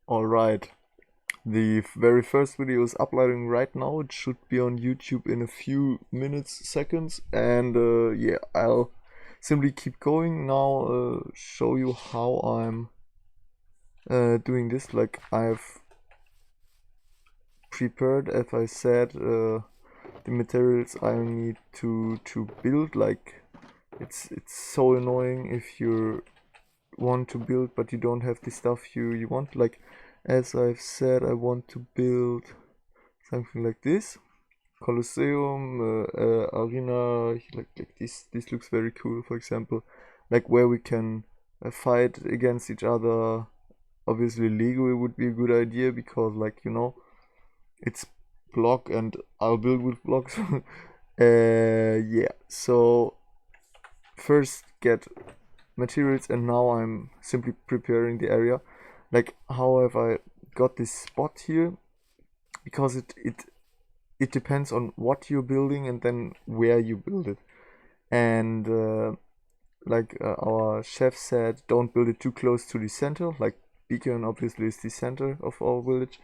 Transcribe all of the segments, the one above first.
Alright, the very first video is uploading right now. It should be on YouTube in a few minutes, seconds, and yeah, I'll simply keep going now, show you how I'm doing this. Like, I've prepared, as I said, the materials I need to build. Like, it's so annoying if you want to build but you don't have the stuff you want. Like, as I've said, I want to build something like this Colosseum, arena, like this looks very cool, for example, like where we can fight against each other. Obviously Lego would be a good idea because, like, it's block and I'll build with blocks. Yeah, so first get materials, and now I'm simply preparing the area. Like, how have I got this spot here? Because it depends on what you're building and then where you build it. And our chef said, don't build it too close to the center. Like, Beacon obviously is the center of our village,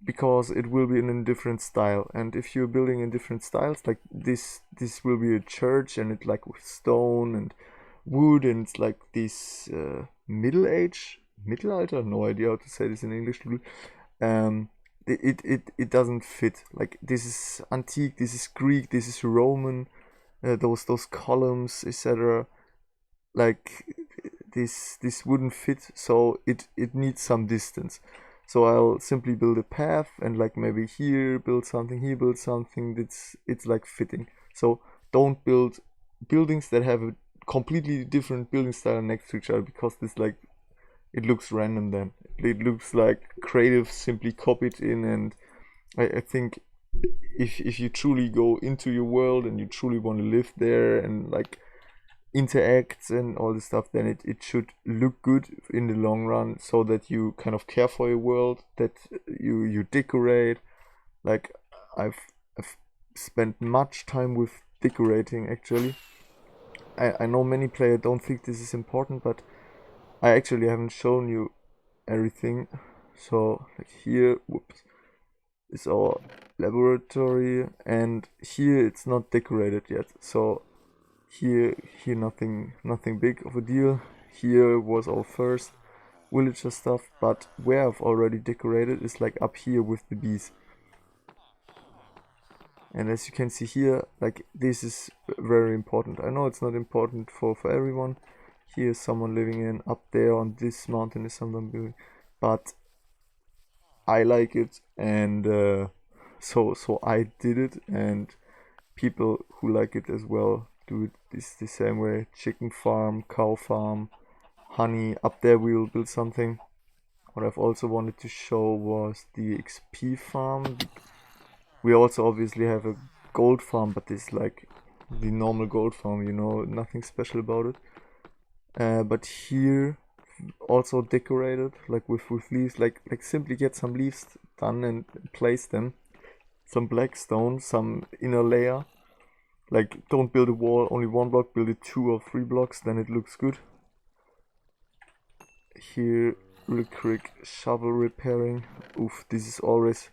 because it will be in a different style. And if you're building in different styles, like this will be a church, and it's like with stone and wood, and it's like this mittelalter, no idea how to say this in English. um it doesn't fit. Like, this is antique, this is Greek, this is Roman, those columns, etc. Like, this wouldn't fit, so it needs some distance. So I'll simply build a path, and like maybe here build something, here build something. It's like fitting. So don't build buildings that have a completely different building style next to each other, because this, like, it looks random then. It looks like creative simply copied in. And I think if you truly go into your world and you truly want to live there and like interact and all this stuff, then it should look good in the long run, so that you kind of care for your world, that you decorate. Like, I've spent much time with decorating, actually. I know many players don't think this is important, but I actually haven't shown you everything. So, like, here, whoops, is our laboratory, and here it's not decorated yet. So here nothing big of a deal. Here was our first villager stuff, but where I've already decorated is like up here with the bees. And as you can see here, like, this is very important. I know it's not important for everyone. Here's someone living in. Up there on this mountain is someone living, but I like it, and so I did it, and people who like it as well do it the same way. Chicken farm, cow farm, honey. Up there we will build something. What I've also wanted to show was the XP farm. We also obviously have a gold farm, but it's like the normal gold farm, nothing special about it. But here also decorated, like with leaves. Like simply get some leaves done and place them. Some black stone, some inner layer. Like, don't build a wall only one block, build it 2 or 3 blocks, then it looks good. Here, real quick, shovel repairing. Oof, this is always,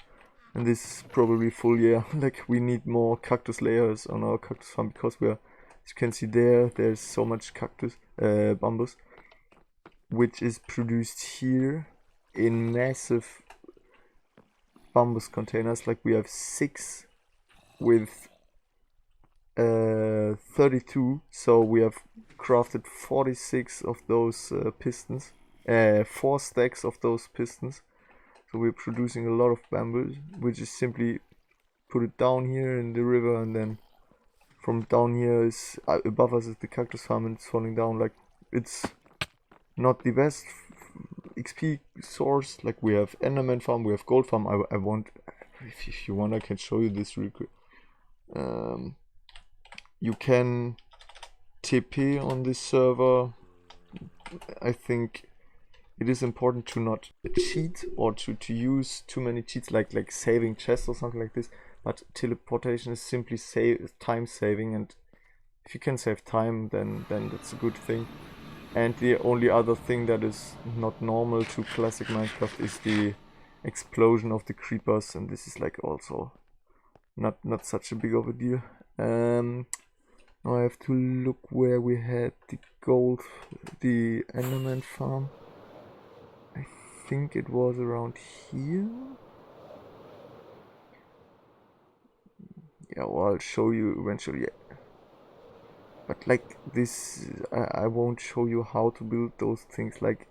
and this is probably full, yeah. Like, we need more cactus layers on our cactus farm, because as you can see there's so much cactus, bambus, which is produced here in massive bambus containers. Like, we have 6 with 32, so we have crafted 46 of those pistons, 4 stacks of those pistons. So we're producing a lot of bamboo, which is simply put it down here in the river, and then from down here is above us is the cactus farm, and it's falling down. Like, it's not the best XP source. Like, we have Enderman farm, we have gold farm. I want, if you want, I can show you this real quick. You can TP on this server. I think it is important to not cheat or to use too many cheats, like saving chests or something like this. But teleportation is simply time saving, and if you can save time, then that's a good thing. And the only other thing that is not normal to classic Minecraft is the explosion of the creepers, and this is like also not such a big of a deal. Now I have to look where we had the gold, the Enderman farm. I think it was around here. Yeah, well, I'll show you eventually. But like this, I won't show you how to build those things. Like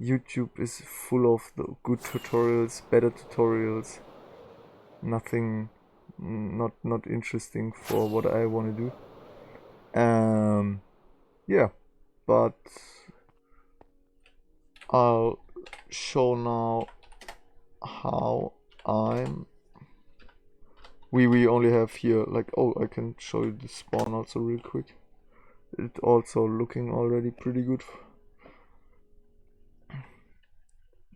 YouTube is full of the good tutorials, better tutorials. Nothing, not interesting for what I want to do. Yeah, but I'll show now how I'm. We only have here like, oh, I can show you the spawn also real quick. It also looking already pretty good.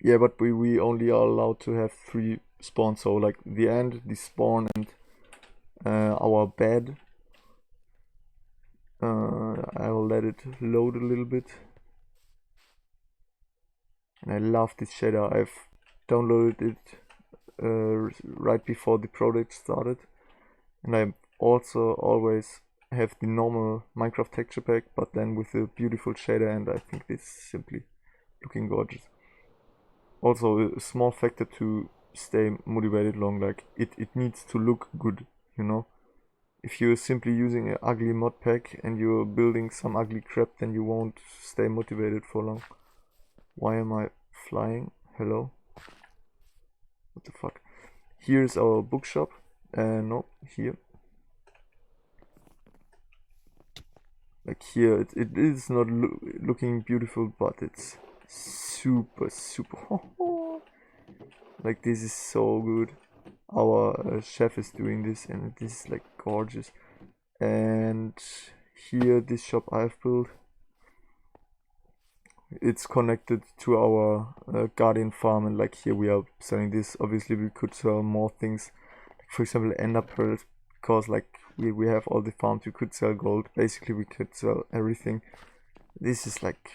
Yeah, but we only are allowed to have 3 spawns, so like the end, the spawn, and our bed. I will let it load a little bit. And I love this shader. I've downloaded it right before the project started, and I also always have the normal Minecraft texture pack, but then with a beautiful shader, and I think this is simply looking gorgeous. Also a small factor to stay motivated long, like it needs to look good, you know. If you're simply using an ugly mod pack and you're building some ugly crap, then you won't stay motivated for long. Why am I flying? Hello? What the fuck? Here's our bookshop. No, here. Like here, it is not looking beautiful, but it's super. Like this is so good. Our chef is doing this, and this is like gorgeous. And here, this shop I've built, it's connected to our guardian farm, and like here we are selling this. Obviously we could sell more things, like for example ender pearls, because like we have all the farms. We could sell gold, basically we could sell everything. This is like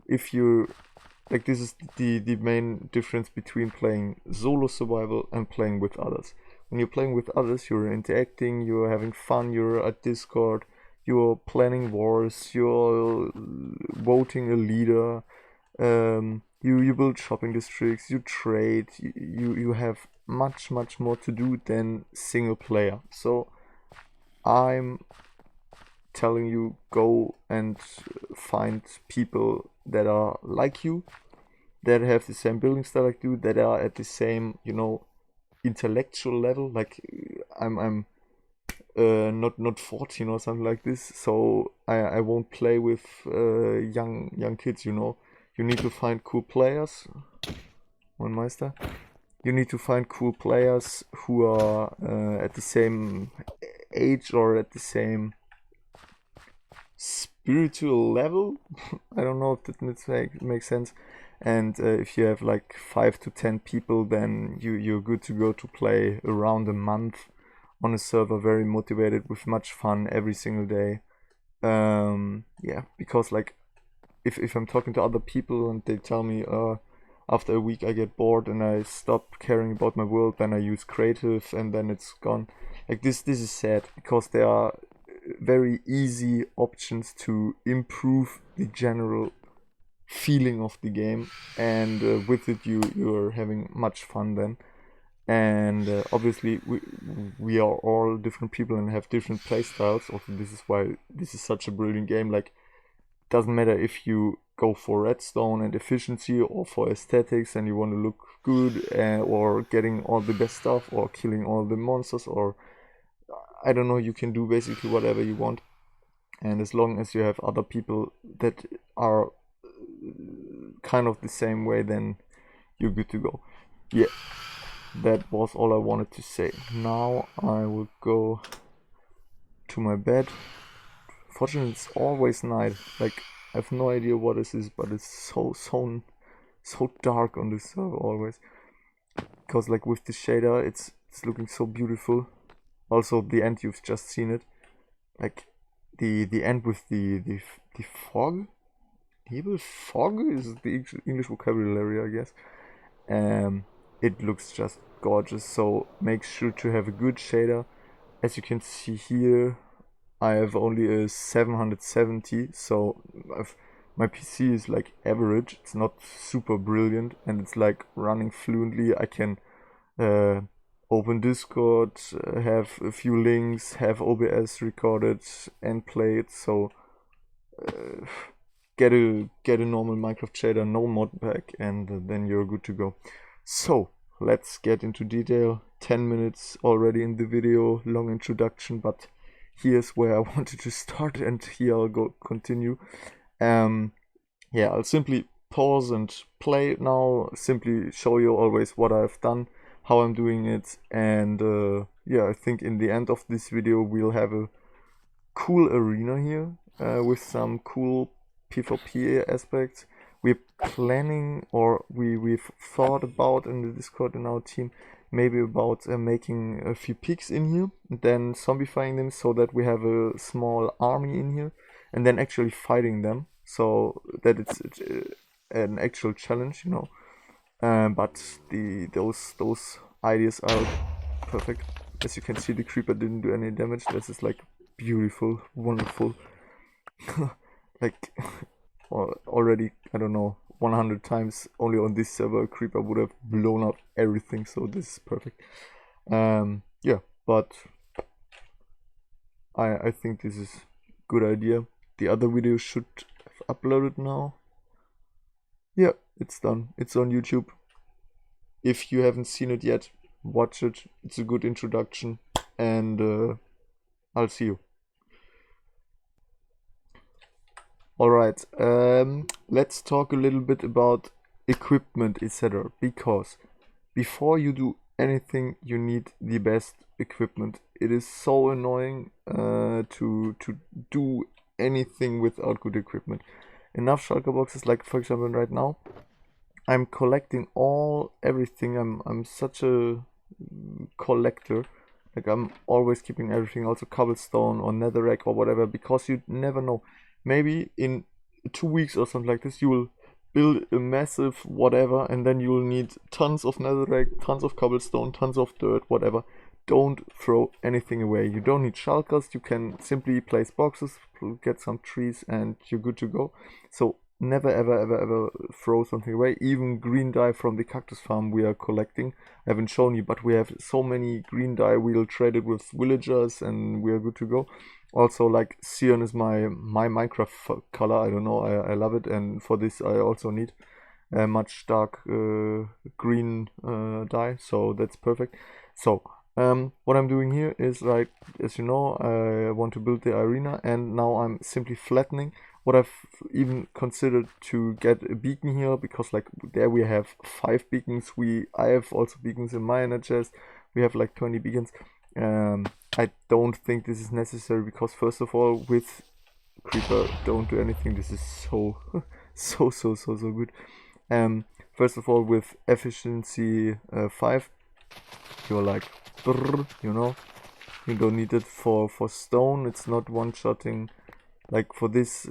if you like, this is the main difference between playing solo survival and playing with others. When you're playing with others, you're interacting, you're having fun, you're at Discord, you're planning wars, you're voting a leader, you build shopping districts, you trade, you have much more to do than single player. So I'm telling you, go and find people that are like you, that have the same building style like you, that are at the same, you know, intellectual level. Like I'm not 14 or something like this, so I won't play with young kids, you know. You need to find cool players. One Meister. You need to find cool players who are at the same age or at the same spiritual level. I don't know if that makes sense. And if you have like 5 to 10 people, then you're good to go to play around a month on a server, very motivated, with much fun every single day. Yeah, because like if I'm talking to other people and they tell me after a week I get bored and I stop caring about my world, then I use creative and then it's gone. Like this is sad, because there are very easy options to improve the general feeling of the game, and with it you're having much fun then. And obviously we are all different people and have different play styles. Also, this is why this is such a brilliant game. Like, doesn't matter if you go for redstone and efficiency or for aesthetics and you want to look good, or getting all the best stuff or killing all the monsters, or I don't know, you can do basically whatever you want. And as long as you have other people that are kind of the same way, then you're good to go. Yeah, that was all I wanted to say. Now I will go to my bed. Fortunately, it's always night. Like, I have no idea what this is, but it's so dark on this server always. Because like with the shader, it's looking so beautiful. Also, the end, you've just seen it. Like, the end with the fog. Hebel fog is the English vocabulary, I guess. Um, it looks just gorgeous. So make sure to have a good shader. As you can see here, I have only a 770, so my PC is like average. It's not super brilliant, and it's like running fluently. I can uh, open Discord, have a few links, have OBS recorded and play it. So uh, get a normal Minecraft shader, no mod pack, and then you're good to go. So let's get into detail. 10 minutes already in the video, long introduction, but here's where I wanted to start, and here I'll go continue. Yeah, I'll simply pause and play now, simply show you always what I've done, how I'm doing it, and yeah, I think in the end of this video we'll have a cool arena here with some cool PvP aspects. We're planning, or we've thought about in the Discord in our team, maybe about making a few peaks in here, and then zombifying them so that we have a small army in here, and then actually fighting them, so that it's an actual challenge, you know. But those ideas are perfect. As you can see, the creeper didn't do any damage. This is like beautiful, wonderful. Like already, I don't know, 100 times only on this server, a creeper would have blown up everything. So this is perfect. Yeah, but I think this is good idea. The other video should have uploaded now. Yeah, it's done. It's on YouTube. If you haven't seen it yet, watch it. It's a good introduction, and I'll see you. Alright, let's talk a little bit about equipment, etc. Because before you do anything, you need the best equipment. It is so annoying to do anything without good equipment. Enough shulker boxes, like for example right now, I'm collecting everything. I'm such a collector. Like I'm always keeping everything, also cobblestone or netherrack or whatever, because you never know. Maybe in 2 weeks or something like this, you will build a massive whatever, and then you'll need tons of netherrack, tons of cobblestone, tons of dirt, whatever. Don't throw anything away. You don't need shulkers. You can simply place boxes, get some trees, and you're good to go. So never ever ever ever throw something away. Even green dye from the cactus farm we are collecting. I haven't shown you, but we have so many green dye. We'll trade it with villagers, and we are good to go. Also, like cyan is my Minecraft color. I don't know. I love it, and for this I also need a much dark green dye. So that's perfect. So what I'm doing here is, like, as you know, I want to build the arena, and now I'm simply flattening. What I've even considered to get a beacon here, because like there we have 5 beacons. I have also beacons in my inner chest. We have like 20 beacons. I don't think this is necessary, because first of all, with creeper, don't do anything. This is so so good. First of all, with efficiency 5, you're like, you know, you don't need it for stone. It's not one-shotting. Like for this,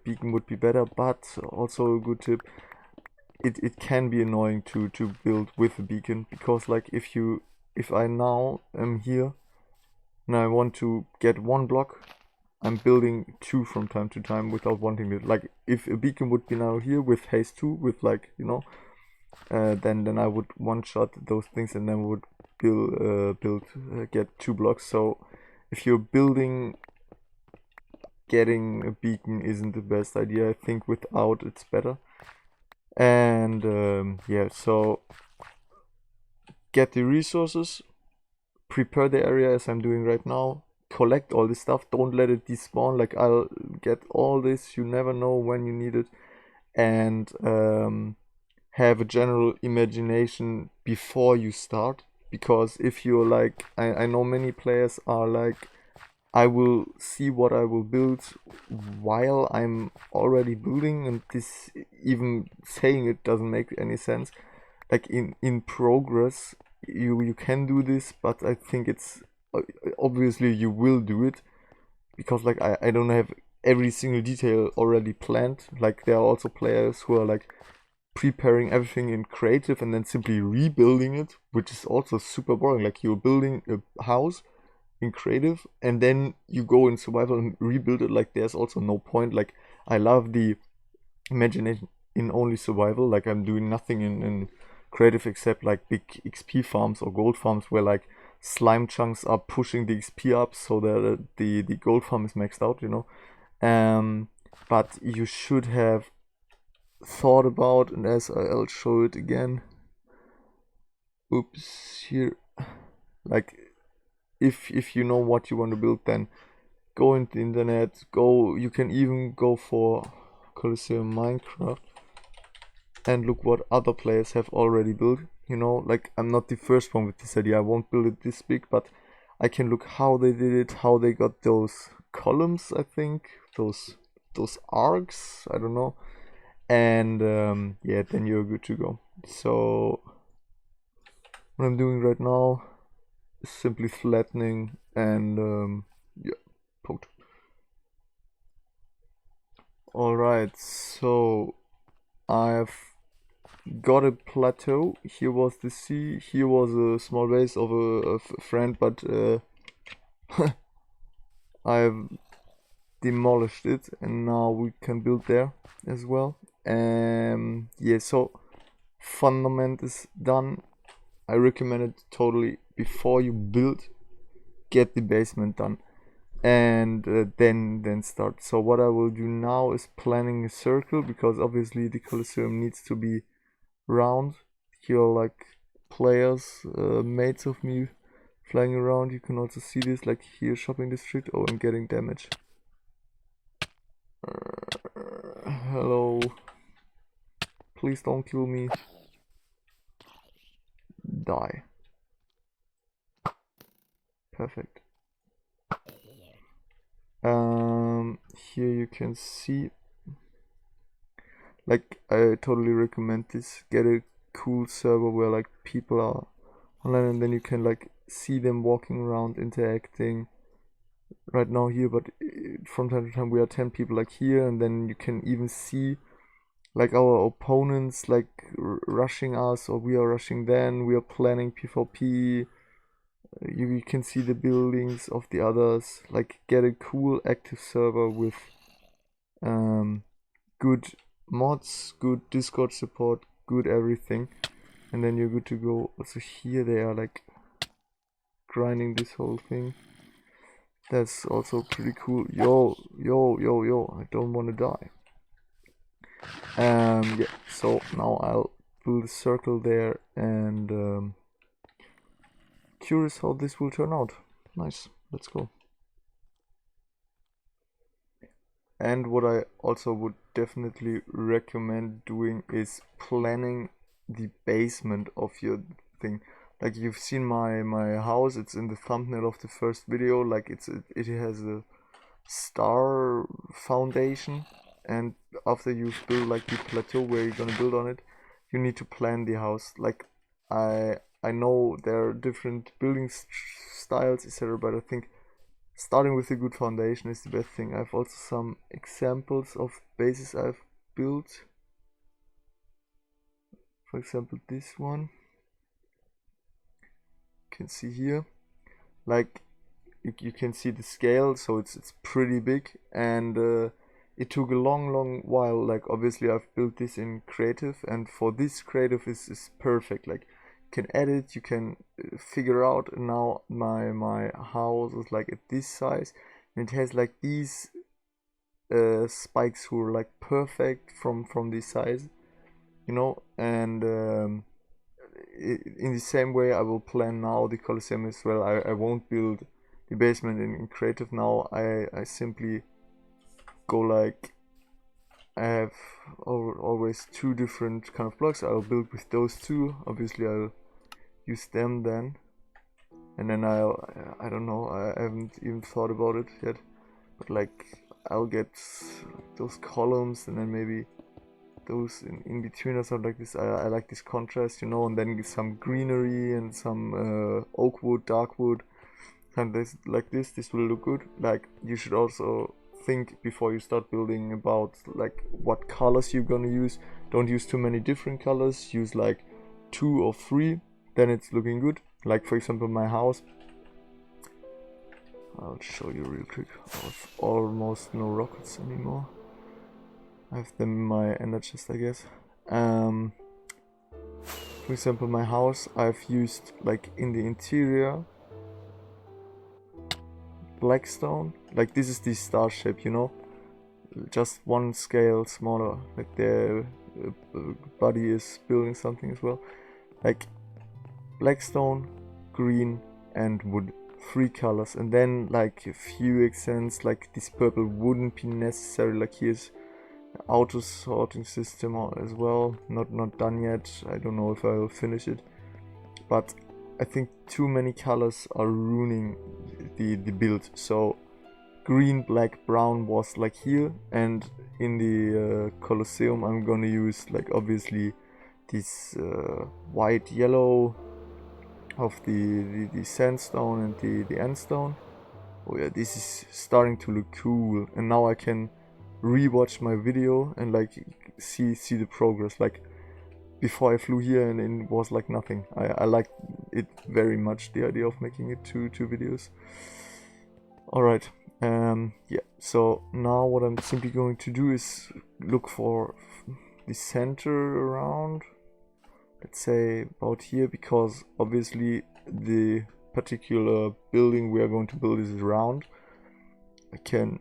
beacon would be better, but also a good tip. It can be annoying to build with a beacon, because like if I now am here and I want to get 1 block, I'm building 2 from time to time without wanting it. Like if a beacon would be now here with haste 2, with like, you know, then I would one-shot those things, and then would get 2 blocks. So if you're building, getting a beacon isn't the best idea. I think without it's better. And yeah, so get the resources, prepare the area as I'm doing right now, collect all this stuff, don't let it despawn. Like I'll get all this, you never know when you need it, and have a general imagination before you start. Because if you're like, I know many players are like, I will see what I will build while I'm already building, and this, even saying it doesn't make any sense. Like in progress, you can do this, but I think it's obviously you will do it, because like I don't have every single detail already planned. Like there are also players who are like preparing everything in creative and then simply rebuilding it, which is also super boring. Like you're building a house in creative and then you go in survival and rebuild it. Like there's also no point. Like I love the imagination in only survival. Like I'm doing nothing in creative except like big XP farms or gold farms where like slime chunks are pushing the XP up so that the gold farm is maxed out, you know. But you should have thought about, and as I'll show it again. Oops, here. Like if you know what you want to build, then go into the internet. Go. You can even go for Colosseum Minecraft and look what other players have already built. You know, like I'm not the first one with this idea. I won't build it this big, but I can look how they did it, how they got those columns. I think those arcs. I don't know. And yeah, then you're good to go. So what I'm doing right now is simply flattening and yeah, poked. All right, so I've got a plateau. Here was the sea. Here was a small base of a friend, but I've demolished it, and now we can build there as well. Yeah, so fundament is done. I recommend it totally before you build. Get the basement done, and then start. So what I will do now is planning a circle, because obviously the Colosseum needs to be round. Here are like players, mates of me flying around. You can also see this, like here, shopping district. Oh, I'm getting damage. Hello. Please don't kill me. Die. Perfect. Here you can see, like, I totally recommend this. Get a cool server where like people are online, and then you can like see them walking around, interacting. Right now here, but from time to time we are 10 people like here, and then you can even see like our opponents like rushing us, or we are rushing them. We are planning PvP. You can see the buildings of the others. Like get a cool active server with good mods, good Discord support, good everything, and then you're good to go. Also here they are like grinding this whole thing. That's also pretty cool. Yo, yo, yo, yo, I don't want to die. Yeah, so now I'll build a circle there, and curious how this will turn out. Nice, let's go. And what I also would definitely recommend doing is planning the basement of your thing. Like you've seen my house, it's in the thumbnail of the first video. Like it has a star foundation, and after you've built like the plateau where you're gonna build on it, you need to plan the house. Like I know there are different building styles, etc., but I think starting with a good foundation is the best thing. I have also some examples of bases I've built. For example, this one you can see here. Like you can see the scale, so it's pretty big, and it took a long while. Like obviously I've built this in creative, and for this creative is perfect. Like you can edit, you can figure out. And now my house is like at this size, and it has like these spikes who are like perfect from this size, you know. And in the same way I will plan now the Colosseum as well. I won't build the basement in creative now. I simply go like, I have always two different kind of blocks. I'll build with those two. Obviously I'll use them then, and then I don't know, I haven't even thought about it yet, but like I'll get those columns, and then maybe those in between or something like this. I like this contrast, you know, and then some greenery and some oak wood, dark wood. kind of like this will look good. Like, you should also think before you start building about like what colors you're gonna use. Don't use too many different colors, use like 2 or 3, then it's looking good. Like, for example, my house, I'll show you real quick. I have almost no rockets anymore. I have them in my ender chest, I guess. For example, my house, I've used like in the interior black stone. Like, this is the star shape, you know, just one scale smaller. Like, their body is building something as well. Like, black stone, green, and wood. 3 colors, and then like a few accents. Like, this purple wouldn't be necessary. Like, here's auto sorting system as well, not done yet. I don't know if I'll finish it, but I think too many colors are ruining the build. So green, black, brown was like here, and in the Colosseum I'm gonna use like obviously this white, yellow of the sandstone and the endstone. Oh yeah, this is starting to look cool, and now I can rewatch my video and like see the progress. Like, before I flew here and it was like nothing. I liked it very much, the idea of making it two videos. Alright, yeah, so now what I'm simply going to do is look for the center around, let's say about here, because obviously the particular building we are going to build is round. I can,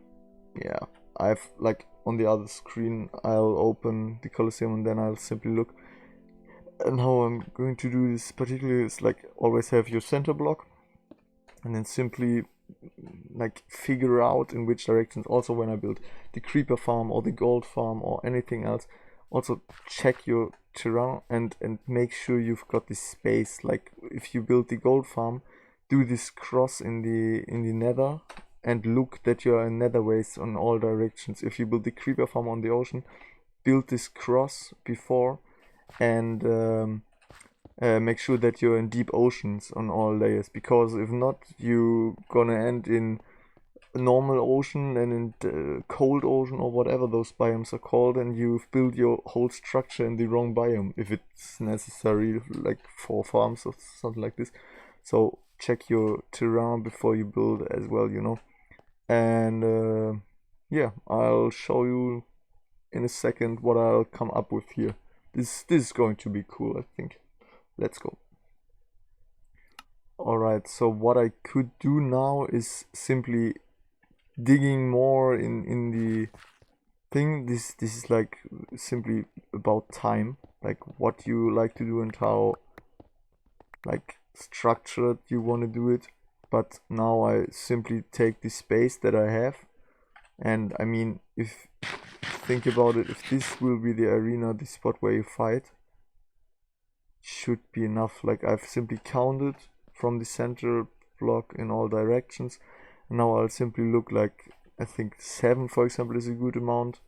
yeah, I've like on the other screen I'll open the Colosseum and then I'll simply look. And how I'm going to do this particularly is like always have your center block and then simply like figure out in which directions. Also, when I build the creeper farm or the gold farm or anything else, also check your terrain and make sure you've got this space. Like, if you build the gold farm, do this cross in the nether and look that you are in netherways on all directions. If you build the creeper farm on the ocean, build this cross before and make sure that you're in deep oceans on all layers, because if not, you're gonna end in normal ocean and in cold ocean or whatever those biomes are called, and you've built your whole structure in the wrong biome if it's necessary, like for farms or something like this. So check your terrain before you build as well, you know. And yeah, I'll show you in a second what I'll come up with here. This is going to be cool, I think. Let's go. Alright, so what I could do now is simply digging more in the thing. This is like simply about time, like what you like to do and how like structured you want to do it. But now I simply take the space that I have, and I mean, if think about it, if this will be the arena, the spot where you fight, should be enough. Like, I've simply counted from the center block in all directions, and now I'll simply look. Like, I think 7 for example is a good amount,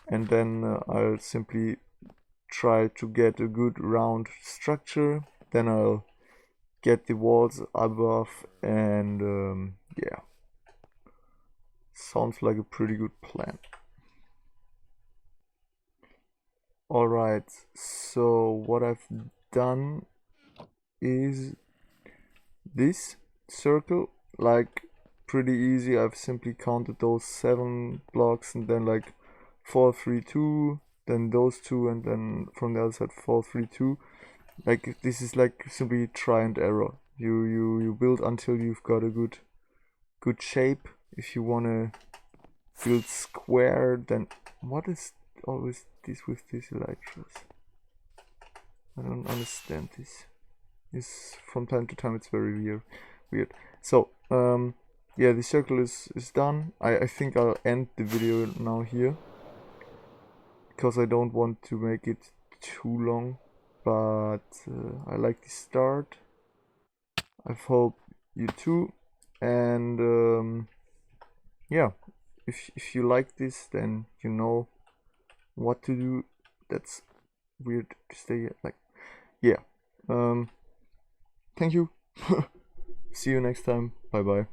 and then I'll simply try to get a good round structure. Then I'll get the walls above, and yeah, sounds like a pretty good plan. Alright, so what I've done is this circle, like pretty easy. I've simply counted those 7 blocks, and then like 4, 3, 2, then those 2, and then from the other side 4, 3, 2. Like, this is like simply try and error. You build until you've got a good shape. If you wanna build square, then what is always this with these elytras? I don't understand this. This from time to time it's very weird. So yeah, the circle is done. I think I'll end the video now here, because I don't want to make it too long, but I like the start. I hope you too, and yeah, if you like this, then you know what to do. That's weird to say, like, yeah. Thank you. See you next time. Bye. Bye bye.